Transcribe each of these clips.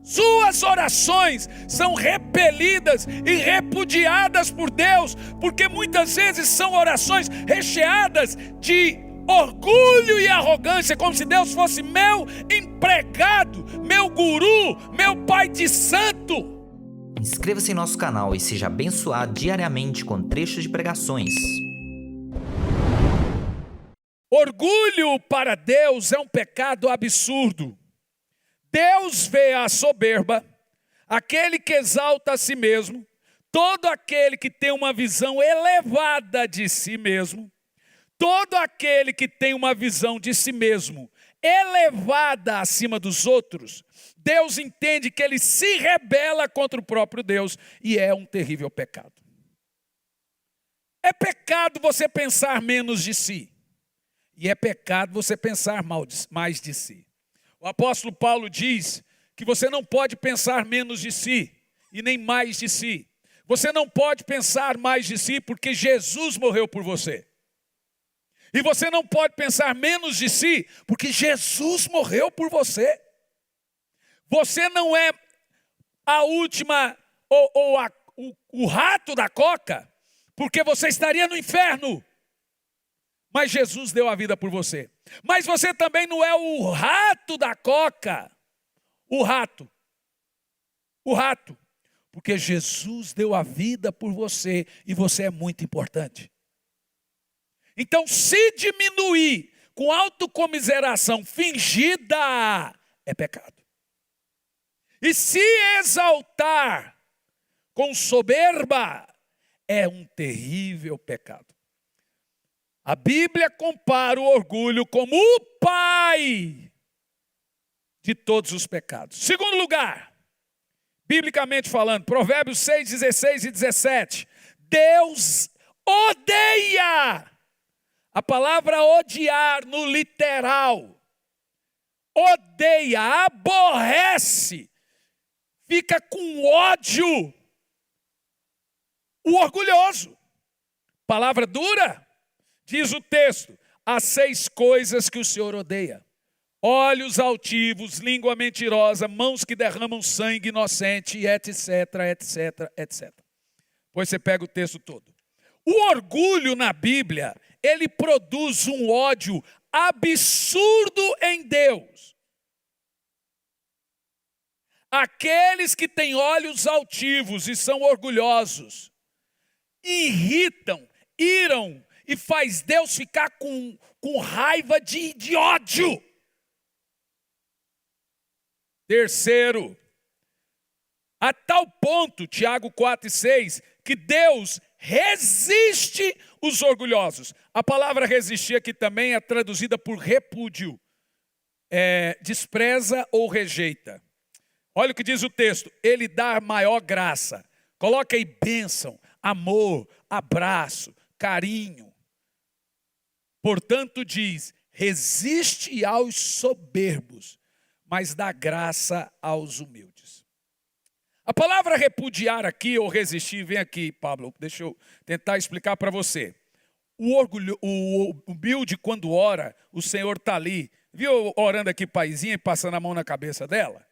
Suas orações são repelidas e repudiadas por Deus, porque muitas vezes são orações recheadas de orgulho e arrogância, como se Deus fosse meu empregado, meu guru, meu pai de santo. Inscreva-se em nosso canal e seja abençoado diariamente com trechos de pregações. Orgulho para Deus é um pecado absurdo. Deus vê a soberba, aquele que exalta a si mesmo, todo aquele que tem uma visão elevada de si mesmo, todo aquele que tem uma visão de si mesmo elevada acima dos outros, Deus entende que ele se rebela contra o próprio Deus e é um terrível pecado. É pecado você pensar menos de si. E é pecado você pensar mais de si. O apóstolo Paulo diz que você não pode pensar menos de si e nem mais de si. Você não pode pensar mais de si porque Jesus morreu por você. E você não pode pensar menos de si porque Jesus morreu por você. Você não é a última o rato da coca porque você estaria no inferno. Mas Jesus deu a vida por você. Mas você também não é o rato da coca. O rato. Porque Jesus deu a vida por você e você é muito importante. Então, se diminuir com autocomiseração fingida, é pecado. E se exaltar com soberba, é um terrível pecado. A Bíblia compara o orgulho como o pai de todos os pecados. Segundo lugar, biblicamente falando, Provérbios 6, 16 e 17. Deus odeia. A palavra odiar no literal. Odeia, aborrece, fica com ódio. O orgulhoso. Palavra dura. Diz o texto, há 6 coisas que o Senhor odeia. Olhos altivos, língua mentirosa, mãos que derramam sangue inocente, etc, etc, etc. Pois você pega o texto todo. O orgulho na Bíblia, ele produz um ódio absurdo em Deus. Aqueles que têm olhos altivos e são orgulhosos, irritam, iram, e faz Deus ficar com raiva de ódio. Terceiro, a tal ponto, Tiago 4 e 6, que Deus resiste os orgulhosos. A palavra resistir aqui também é traduzida por repúdio. Despreza ou rejeita. Olha o que diz o texto. Ele dá maior graça. Coloca aí bênção, amor, abraço, carinho. Portanto diz, resiste aos soberbos, mas dá graça aos humildes. A palavra repudiar aqui, ou resistir, vem aqui, Pablo, deixa eu tentar explicar para você. O humilde, quando ora, o Senhor está ali. Viu orando aqui paizinha e passando a mão na cabeça dela?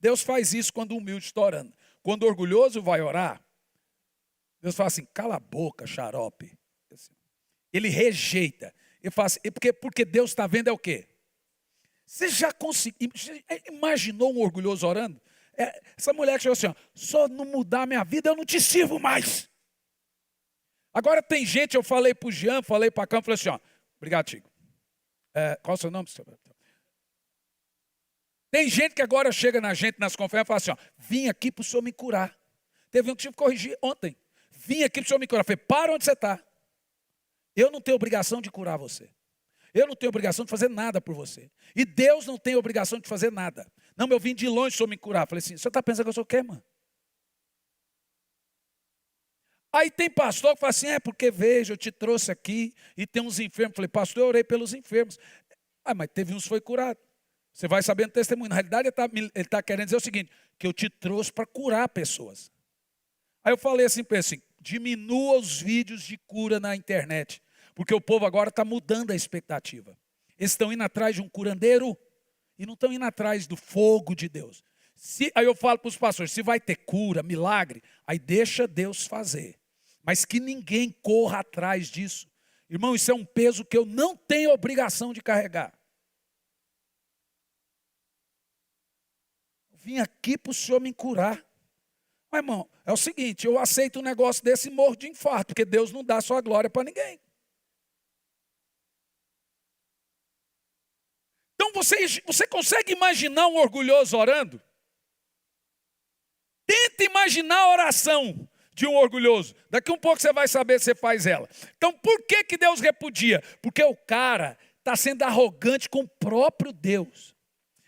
Deus faz isso quando o humilde está orando. Quando o orgulhoso vai orar, Deus fala assim, cala a boca, xarope. Ele rejeita. Ele fala assim, porque Deus está vendo é o quê? Você já imaginou um orgulhoso orando? Essa mulher que chegou assim, só não mudar a minha vida, eu não te sirvo mais. Agora tem gente, eu falei para o Jean, falei para a Cam, falei assim, obrigado, Tigo. Qual é o seu nome? Tem gente que agora chega na gente nas conferências e fala assim, vim aqui para o senhor me curar. Teve um que tive que corrigir ontem. Vim aqui para o senhor me curar. Eu falei, para onde você está. Eu não tenho obrigação de curar você. Eu não tenho obrigação de fazer nada por você. E Deus não tem obrigação de fazer nada. Não, eu vim de longe, o senhor me curar. Eu falei assim, o senhor está pensando que eu sou o quê, mano? Aí tem pastor que fala assim, porque veja, eu te trouxe aqui e tem uns enfermos. Eu falei, pastor, eu orei pelos enfermos. Mas teve uns que foi curado. Você vai sabendo o testemunho. Na realidade, ele está querendo dizer o seguinte, que eu te trouxe para curar pessoas. Aí eu falei assim, pense, diminua os vídeos de cura na internet. Porque o povo agora está mudando a expectativa. Eles estão indo atrás de um curandeiro e não estão indo atrás do fogo de Deus. Aí eu falo para os pastores, se vai ter cura, milagre, aí deixa Deus fazer. Mas que ninguém corra atrás disso. Irmão, isso é um peso que eu não tenho obrigação de carregar. Eu vim aqui para o Senhor me curar. Mas, irmão, é o seguinte, eu aceito um negócio desse e morro de infarto, porque Deus não dá sua glória para ninguém. Então, você consegue imaginar um orgulhoso orando? Tenta imaginar a oração de um orgulhoso. Daqui um pouco você vai saber se você faz ela. Então, por que Deus repudia? Porque o cara está sendo arrogante com o próprio Deus.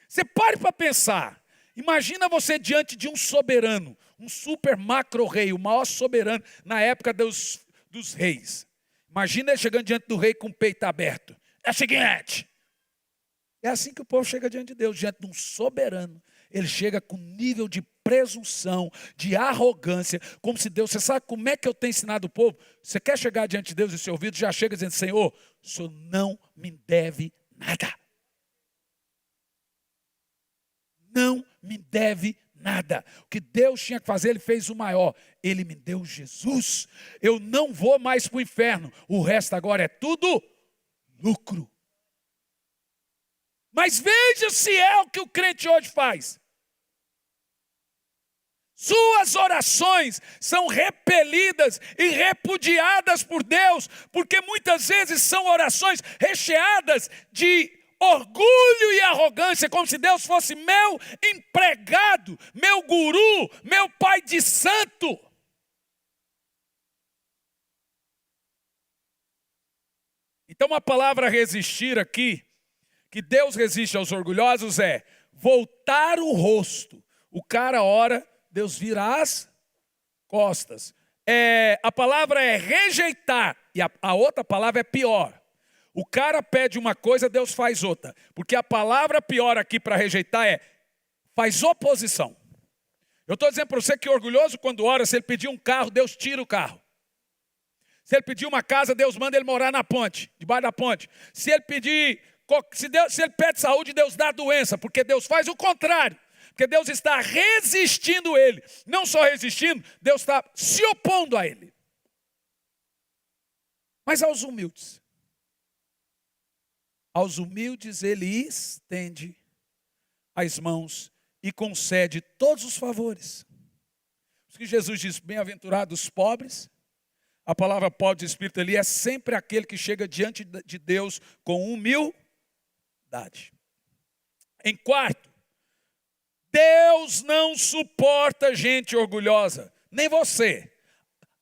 Você pare para pensar. Imagina você diante de um soberano, um super macro rei, o maior soberano na época dos reis. Imagina ele chegando diante do rei com o peito aberto. É o seguinte. É assim que o povo chega diante de Deus, diante de um soberano. Ele chega com nível de presunção, de arrogância, como se Deus... Você sabe como é que eu tenho ensinado o povo? Você quer chegar diante de Deus e seu ouvido já chega dizendo, Senhor, o Senhor não me deve nada. Não me deve nada. O que Deus tinha que fazer, Ele fez o maior. Ele me deu Jesus. Eu não vou mais para o inferno. O resto agora é tudo lucro. Mas veja se é o que o crente hoje faz. Suas orações são repelidas e repudiadas por Deus, porque muitas vezes são orações recheadas de orgulho e arrogância, como se Deus fosse meu empregado, meu guru, meu pai de santo. Então a palavra resistir aqui, que Deus resiste aos orgulhosos, é voltar o rosto. O cara ora, Deus vira as costas. A palavra é rejeitar, e a outra palavra é pior. O cara pede uma coisa, Deus faz outra. Porque a palavra pior aqui para rejeitar é faz oposição. Eu estou dizendo para você que orgulhoso quando ora, se ele pedir um carro, Deus tira o carro. Se ele pedir uma casa, Deus manda ele morar na ponte, debaixo da ponte. Se ele pede saúde, Deus dá doença, porque Deus faz o contrário. Porque Deus está resistindo a ele. Não só resistindo, Deus está se opondo a ele. Mas aos humildes ele estende as mãos e concede todos os favores. Por isso que Jesus diz, bem-aventurados os pobres. A palavra pobre de espírito ali é sempre aquele que chega diante de Deus com humildade. Em quarto, Deus não suporta gente orgulhosa. Nem você.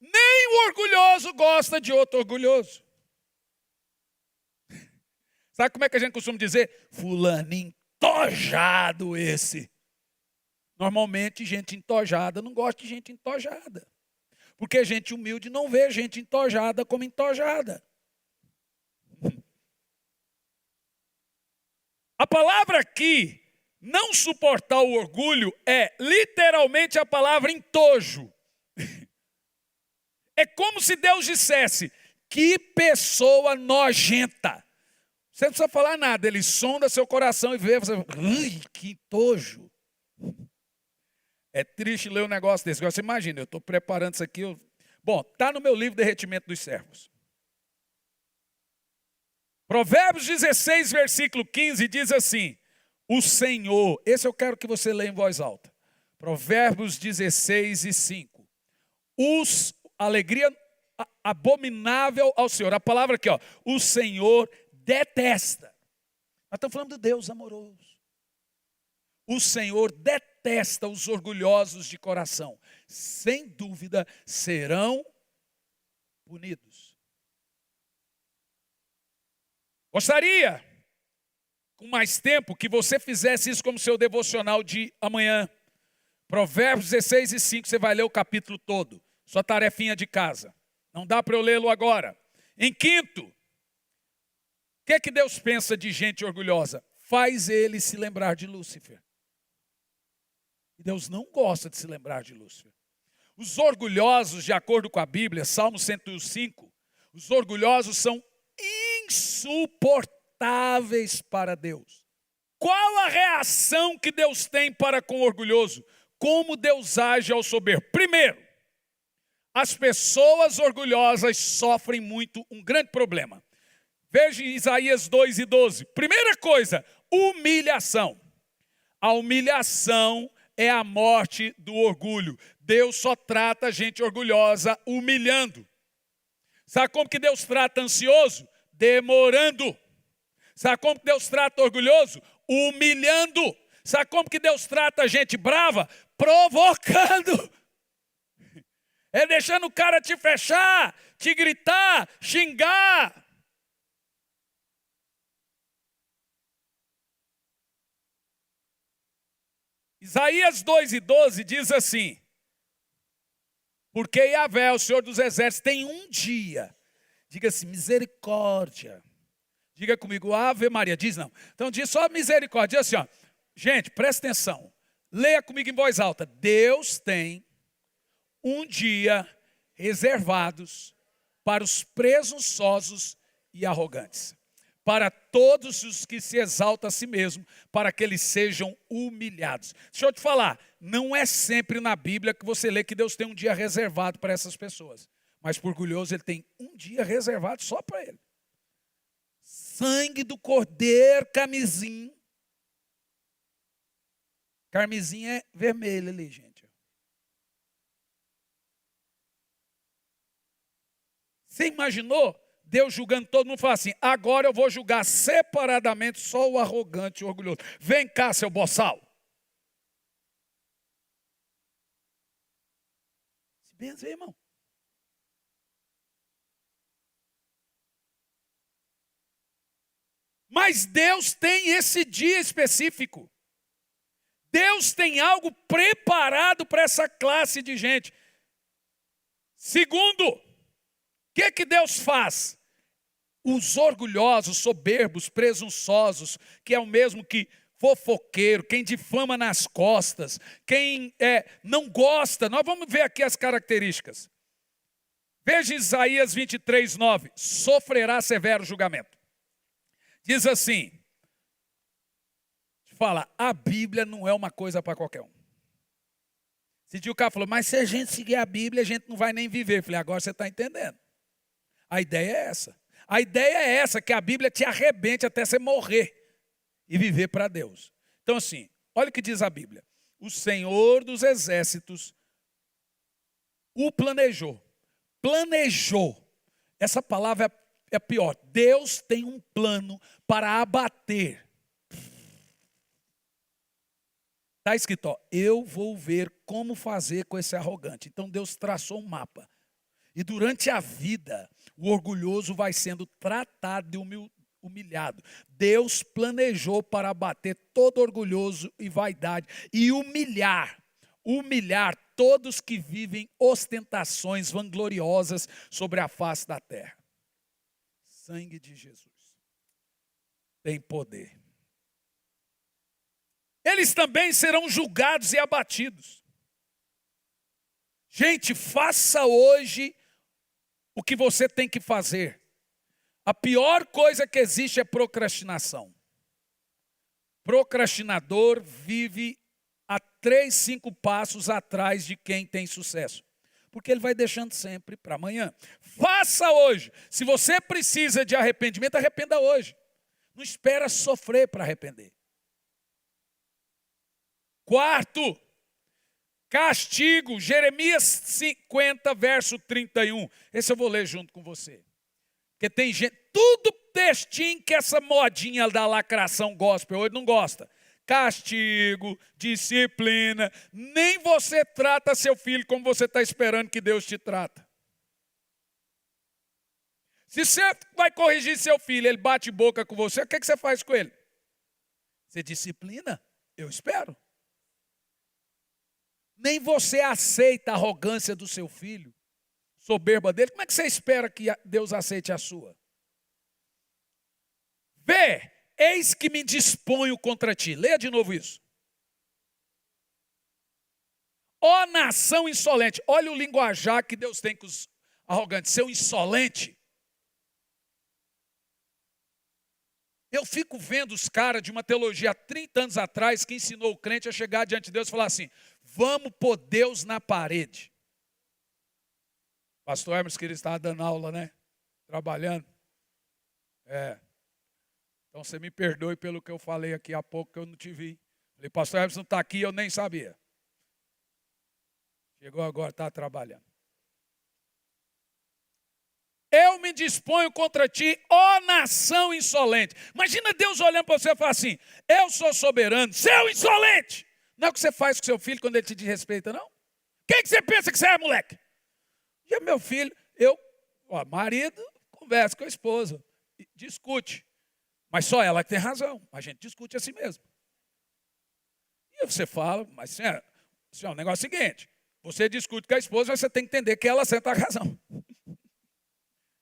Nem o orgulhoso gosta de outro orgulhoso. Sabe como é que a gente costuma dizer? Fulaninho entojado esse. Normalmente gente entojada não gosta de gente entojada. Porque gente humilde não vê gente entojada como entojada. A palavra aqui, não suportar o orgulho, é literalmente a palavra entojo. É como se Deus dissesse, que pessoa nojenta. Você não precisa falar nada, ele sonda seu coração e vê, você, que entojo. É triste ler um negócio desse. Você imagina, eu estou preparando isso aqui. Bom, está no meu livro Derretimento dos Servos. Provérbios 16, versículo 15, diz assim, o Senhor, esse eu quero que você leia em voz alta. Provérbios 16 e 5. Alegria abominável ao Senhor. A palavra aqui, ó, o Senhor detesta. Nós estamos falando de Deus amoroso. O Senhor detesta os orgulhosos de coração. Sem dúvida serão punidos. Gostaria, com mais tempo, que você fizesse isso como seu devocional de amanhã. Provérbios 16 e 5, você vai ler o capítulo todo. Sua tarefinha de casa. Não dá para eu lê-lo agora. Em quinto, o que Deus pensa de gente orgulhosa? Faz ele se lembrar de Lúcifer. E Deus não gosta de se lembrar de Lúcifer. Os orgulhosos, de acordo com a Bíblia, Salmo 105, os orgulhosos são insuportáveis para Deus. Qual a reação que Deus tem para com o orgulhoso? Como Deus age ao soberbo? Primeiro, as pessoas orgulhosas sofrem muito um grande problema. Veja Isaías 2:12. Primeira coisa, humilhação. A humilhação é a morte do orgulho. Deus só trata a gente orgulhosa humilhando. Sabe como que Deus trata ansioso? Demorando. Sabe como que Deus trata orgulhoso? Humilhando. Sabe como que Deus trata a gente brava? Provocando. É deixando o cara te fechar, te gritar, xingar. Isaías 2:12 diz assim: porque Yahvé, o Senhor dos Exércitos, tem um dia. Diga assim, misericórdia. Diga comigo, Ave Maria. Diz não. Então diz só misericórdia. Diz assim, ó. Gente, presta atenção. Leia comigo em voz alta. Deus tem um dia reservados para os presunçosos e arrogantes, para todos os que se exaltam a si mesmo, para que eles sejam humilhados. Deixa eu te falar, não é sempre na Bíblia que você lê que Deus tem um dia reservado para essas pessoas. Mas por orgulhoso ele tem um dia reservado só para ele. Sangue do cordeiro, camisinho. Carmesim é vermelho ali, gente. Você imaginou Deus julgando todo mundo? Fala assim, agora eu vou julgar separadamente só o arrogante e o orgulhoso. Vem cá, seu boçal. Se benze, irmão. Mas Deus tem esse dia específico. Deus tem algo preparado para essa classe de gente. Segundo, o que Deus faz? Os orgulhosos, soberbos, presunçosos, que é o mesmo que fofoqueiro, quem difama nas costas, quem não gosta. Nós vamos ver aqui as características. Veja Isaías 23:9. Sofrerá severo julgamento. Diz assim, fala, a Bíblia não é uma coisa para qualquer um. Esse dia o cara falou, mas se a gente seguir a Bíblia, a gente não vai nem viver. Eu falei, agora você está entendendo. A ideia é essa. A ideia é essa, que a Bíblia te arrebente até você morrer e viver para Deus. Então assim, olha o que diz a Bíblia. O Senhor dos Exércitos o planejou. Planejou. Essa palavra é pior. Deus tem um plano para abater. Está escrito, ó, eu vou ver como fazer com esse arrogante. Então Deus traçou um mapa. E durante a vida, o orgulhoso vai sendo tratado de humilhado. Deus planejou para abater todo orgulhoso e vaidade. E humilhar todos que vivem ostentações vangloriosas sobre a face da terra. Sangue de Jesus tem poder. Eles também serão julgados e abatidos. Gente, faça hoje o que você tem que fazer. A pior coisa que existe é procrastinação. Procrastinador vive a 3, 5 passos atrás de quem tem sucesso. Porque ele vai deixando sempre para amanhã. Faça hoje. Se você precisa de arrependimento, arrependa hoje. Não espera sofrer para arrepender. Quarto, castigo. Jeremias 50, verso 31. Esse eu vou ler junto com você. Porque tem gente, tudo textinho que essa modinha da lacração gospel hoje não gosta. Castigo, disciplina, nem você trata seu filho como você está esperando que Deus te trata. Se você vai corrigir seu filho, ele bate boca com você, o que você faz com ele? Você disciplina? Eu espero. Nem você aceita a arrogância do seu filho, soberba dele, como é que você espera que Deus aceite a sua? Vê, eis que me disponho contra ti. Leia de novo isso. Ó nação insolente. Olha o linguajar que Deus tem com os arrogantes. Seu insolente. Eu fico vendo os caras de uma teologia há 30 anos atrás que ensinou o crente a chegar diante de Deus e falar assim: vamos pôr Deus na parede. Pastor Hermes, que ele estava dando aula, né? Trabalhando. Então você me perdoe pelo que eu falei aqui há pouco, que eu não te vi. Falei, pastor Hermes não está aqui, eu nem sabia. Chegou agora, está trabalhando. Eu me disponho contra ti, ó nação insolente. Imagina Deus olhando para você e falar assim: eu sou soberano, seu insolente. Não é o que você faz com seu filho quando ele te desrespeita, não? Quem que você pensa que você é, moleque? E meu filho, marido, conversa com a esposa, discute. Mas só ela que tem razão. A gente discute assim mesmo. E você fala, mas senhora, o negócio é o seguinte: você discute com a esposa, mas você tem que entender que ela senta a razão.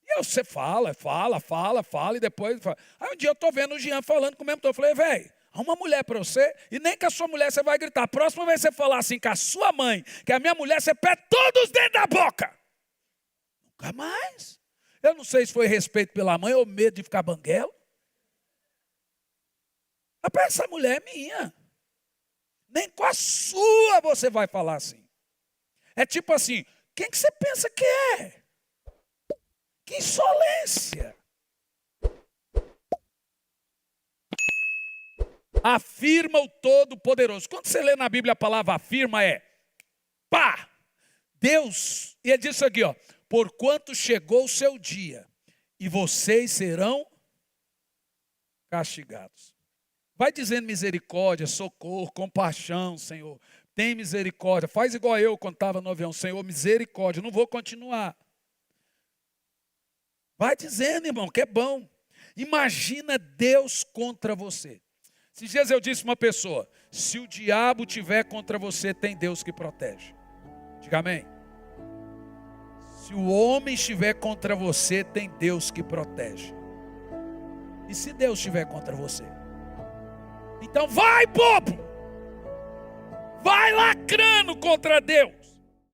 E você fala, e depois fala. Aí um dia eu estou vendo o Jean falando com o mesmo tom. Eu falei, velho, há uma mulher para você, e nem com a sua mulher você vai gritar. A próxima vez que você falar assim com a sua mãe, que a minha mulher, você pede todos dentro da boca. Nunca mais. Eu não sei se foi respeito pela mãe ou medo de ficar banguelo. Mas essa mulher é minha. Nem com a sua você vai falar assim. É tipo assim, quem que você pensa que é? Que insolência. Afirma o Todo-Poderoso. Quando você lê na Bíblia a palavra afirma pá, Deus, e ele diz isso aqui, ó: porquanto chegou o seu dia, e vocês serão castigados. Vai dizendo misericórdia, socorro, compaixão, Senhor. Tem misericórdia. Faz igual eu quando estava no avião. Senhor, misericórdia. Não vou continuar. Vai dizendo, irmão, que é bom. Imagina Deus contra você. Esses dias eu disse a uma pessoa: se o diabo tiver contra você, tem Deus que protege. Diga amém. Se o homem estiver contra você, tem Deus que protege. E se Deus estiver contra você? Então vai, bobo! Vai lacrando contra Deus.